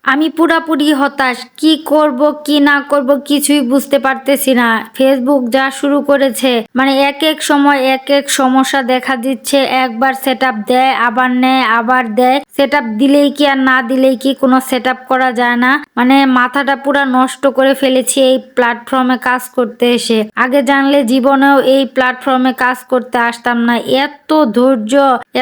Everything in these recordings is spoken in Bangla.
আমি পুরাপুরি হতাশ। কি করব কি না করব কিছুই বুঝতে পারতেছি না। ফেসবুক যা শুরু করেছে, মানে এক এক সময় এক এক সমস্যা দেখা দিচ্ছে। একবার সেটআপ দেয়, আবার নেয়, আবার দেয়। সেটআপ দিলেই কি আর না দিলেই কি কোনো সেটআপ করা যায় না। মানে মাথাটা পুরা নষ্ট করে ফেলেছি এই প্ল্যাটফর্মে কাজ করতে এসে। আগে জানলে জীবনেও এই প্ল্যাটফর্মে কাজ করতে আসতাম না। এত ধৈর্য,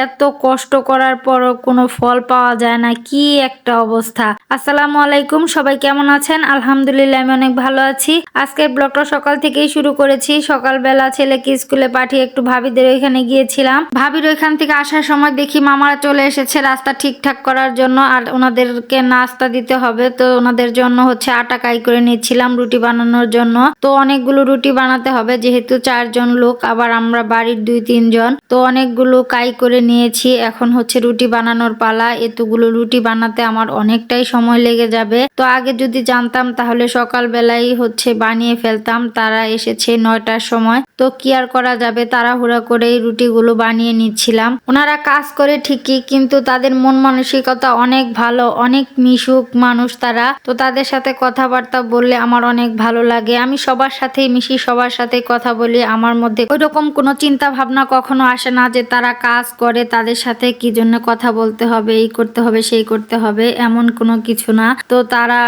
এত কষ্ট করার পরও কোনো ফল পাওয়া যায় না। কি একটা অবস্থা। আসসালামু আলাইকুম, সবাই কেমন আছেন? আলহামদুলিল্লাহ আমি অনেক ভালো আছি। আজকের ব্লগটা সকাল থেকেই শুরু করেছি। সকালবেলা ছেলেকে স্কুলে পাঠিয়ে একটু ভাবিদের ওইখানে গিয়েছিলাম। ভাবির ওইখান থেকে আসার সময় দেখি মামারা চলে এসেছে রাস্তা ঠিকঠাক করার জন্য, আর ওনাদেরকে নাস্তা দিতে হবে। তো ওনাদের জন্য হচ্ছে আটা কাই করে নিচ্ছিলাম রুটি বানানোর জন্য। তো অনেকগুলো রুটি বানাতে হবে যেহেতু 4 জন লোক, আবার আমরা বাড়ির 2-3 জন। তো অনেকগুলো কাই করে নিয়েছি। এখন হচ্ছে রুটি বানানোর পালা। এতগুলো রুটি বানাতে আমার অনেকটাই সময় লেগে যাবে। তো আগে যদি জানতাম তাহলে সকালবেলাই হচ্ছে বানিয়ে ফেলতাম। তারা এসেছে 9টার সময়। তো কি আর করা যাবে, তাড়াহুড়া করেই রুটিগুলো বানিয়ে নিচ্ছিলাম। ওনারা কাজ করে ঠিকই, কিন্তু তাদের মন মানসিকতা অনেক ভালো, অনেক মিশুক মানুষ তারা। তো তাদের সাথে কথাবার্তা বললে আমার অনেক ভালো লাগে। আমি সবার সাথেই মিশি, সবার সাথে কথা বলি। আমার মধ্যে ওইরকম কোনো চিন্তা ভাবনা কখনো আসে না যে তারা কাজ করে তাদের সাথে কি জন্য কথা বলতে হবে, এই করতে হবে সেই করতে হবে, এমন কোনো কিছু না। তো তারা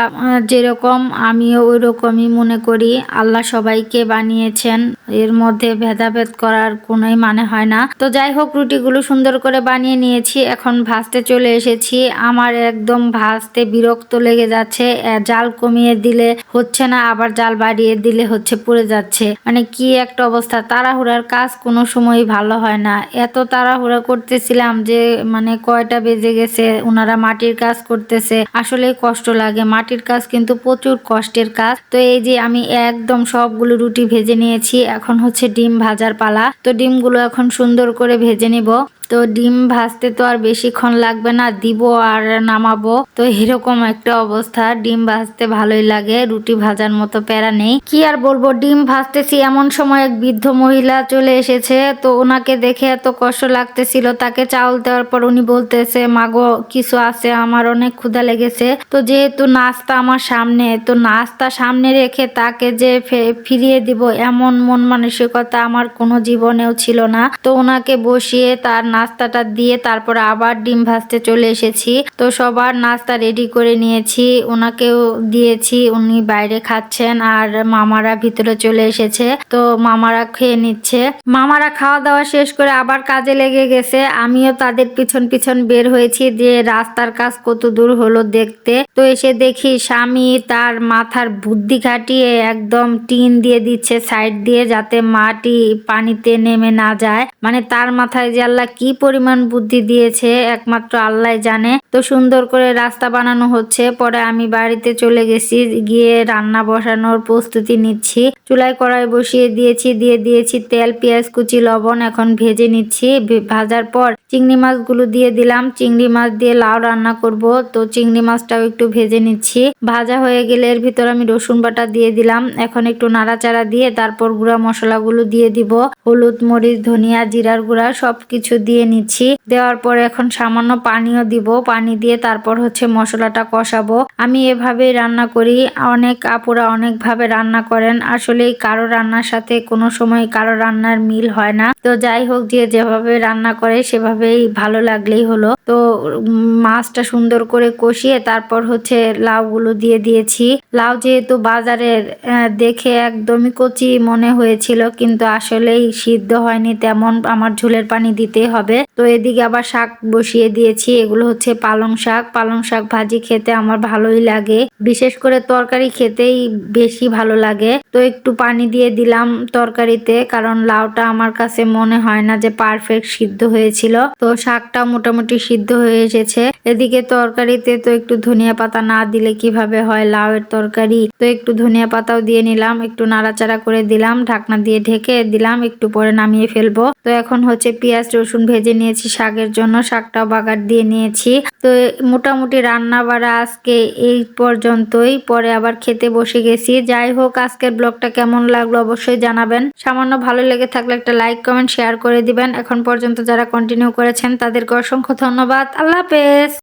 যেরকম আমিও ওই রকমই মনে করি। আল্লাহ সবাইকে বানিয়েছেন, এর মধ্যে ভেদাভেদ করার কোনোই মানে হয় না। তো যাই হোক, রুটিগুলো সুন্দর করে বানিয়ে নিয়েছি। এখন ভাজতে চলে এসেছি। আমার একদম ভাজতে বিরক্ত লেগে যাচ্ছে। জাল কমিয়ে দিলে হচ্ছে না, আবার জাল বাড়িয়ে দিলে হচ্ছে পুড়ে যাচ্ছে। মানে কি একটা অবস্থা। তাড়াহুড়ার কাজ কোনো সময় ভালো হয় না। এত তাড়াহুড়া করতেছিলাম যে মানে কয়টা বেজে গেছে। ওনারা মাটির কাজ করতেছে, আসলে কষ্ট লাগে। মাটির কাজ কিন্তু প্রচুর কষ্টের কাজ। তো এই যে আমি একদম সবগুলো রুটি ভেজে নিয়েছি। এখন হচ্ছে ডিম ভাজার পালা। তো ডিমগুলো এখন সুন্দর করে ভেজে নিব। তো ডিম ভাজতে তো আর বেশিক্ষণ লাগবে না, দিব আর নামাবো। তো এরকম একটা অবস্থা। ডিম ভাজতে ভালোই লাগে, রুটি ভাজার মতো প্যারা নেই। কি আর বলবো, ডিম ভাজতেছি এমন সময় এক বৃদ্ধ মহিলা চলে এসেছে। তো ওনাকে দেখে এত কষ্ট লাগতেছিল। তাকে চাউল দেওয়ার পর উনি বলতেছে, মাগো কিছু আছে, আমার অনেক ক্ষুধা লেগেছে। তো যেহেতু নাস্তা আমার সামনে, তো নাস্তা সামনে রেখে তাকে যে ফিরিয়ে দিব এমন মন মানসিকতা আমার কোনো জীবনেও ছিল না। তো ওনাকে বসিয়ে তার নাস্তাটা দিয়ে তারপর আবার ডিম ভাজতে চলে এসেছি। তো সবার নাস্তা রেডি করে নিয়েছি, ওনাকেও দিয়েছি। উনি বাইরে খাচ্ছেন আর মামারা ভিতরে চলে এসেছে। তো মামারা খেয়ে নিচ্ছে। মামারা খাওয়া দাওয়া শেষ করে আবার কাজে লেগে গেছে। আমিও তাদের পিছন পিছন বের হয়েছি যে রাস্তার কাজ কত দূর হলো দেখতে। তো এসে দেখি স্বামী তার মাথার বুদ্ধি খাটিয়ে একদম টিন দিয়ে দিচ্ছে সাইড দিয়ে, যাতে মাটি পানিতে নেমে না যায়। মানে তার মাথায় যে আল্লাহ কি পরিমাণ বুদ্ধি দিয়েছে একমাত্র আল্লাহ জানে। তো সুন্দর করে রাস্তা বানানো হচ্ছে। পরে আমি বাড়িতে চলে গেছি, গিয়ে রান্না বসানোর প্রস্তুতি নিচ্ছি। চুলায় কড়াই বসিয়ে দিয়েছি, দিয়ে দিয়েছি তেল, পেঁয়াজ কুচি, লবণ। এখন ভেজে নিচ্ছি। ভাজার পর চিংড়ি মাছগুলো দিয়ে দিলাম। চিংড়ি মাছ দিয়ে লাউ রান্না করব। তো চিংড়ি মাছটাও একটু ভেজে নিচ্ছি। ভাজা হয়ে গেলে এর ভিতর আমি রসুন বাটা দিয়ে দিলাম। এখন একটু নাড়াচাড়া দিয়ে তারপর গুঁড়া মশলাগুলো দিয়ে দিব। হলুদ, মরিচ, ধনিয়া, জিরার গুঁড়া সবকিছু দিয়ে নিচ্ছি। দেওয়ার পর এখন সামান্য পানিও দিব। পানি দিয়ে তারপর হচ্ছে মশলাটা কষাবো। আমি এভাবেই রান্না করি। অনেক আপুরা অনেক ভাবে রান্না করেন। আসলে কারো রান্নার সাথে কোনো সময় কারো রান্নার মিল হয় না। তো যাই হোক, যে যেভাবে রান্না করে সেভাবেই ভালো লাগলেই হলো। তো মাছটা সুন্দর করে কষিয়ে তারপর হচ্ছে লাউগুলো দিয়ে দিয়েছি। লাউ যেহেতু বাজারের, দেখে একদমই কচি মনে হয়েছিল, কিন্তু আসলেই সিদ্ধ হয়নি তেমন। আমার ঝোলের পানি দিতেই হবে। তো এদিকে আবার শাক বসিয়ে দিয়েছি। এগুলো হচ্ছে পালং শাক। পালং শাক ভাজি খেতে আমার ভালোই লাগে, বিশেষ করে তরকারি খেতেই বেশি ভালো লাগে। তো একটু পানি দিয়ে দিলাম তরকারিতে, কারণ লাউটা আমার কাছে মনে হয় না যে পারফেক্ট সিদ্ধ হয়েছিল। তো শাকটা মোটামুটি সিদ্ধ হয়ে এসেছে। এদিকে তরকারিতে তো একটু ধনিয়া পাতা না দিলে কিভাবে হয় লাউয়ের তরকারি। তো একটু ধনিয়া পাতাও দিয়ে নিলাম, একটু নাড়াচাড়া করে দিলাম, ঢাকনা দিয়ে ঢেকে দিলাম, একটু পরে নামিয়ে ফেলবো। তো এখন হচ্ছে পেঁয়াজ রসুন ভেজে নিয়েছি শাকের জন্য, শাকটাও বাগার দিয়ে নিয়েছি। তো মোটামুটি রান্না বাড়া আজকে এই পর্যন্তই। পরে আবার খেতে বসে গেছি। যাই হোক, আজকের ব্লগটা কেমন লাগলো অবশ্যই জানাবেন। সামান্য ভালো লেগে থাকলে একটা লাইক, কমেন্ট, শেয়ার করে দিবেন। এখন পর্যন্ত যারা কন্টিনিউ করেছেন তাদেরকে অসংখ্য ধন্যবাদ। আল্লাহ হাফেজ।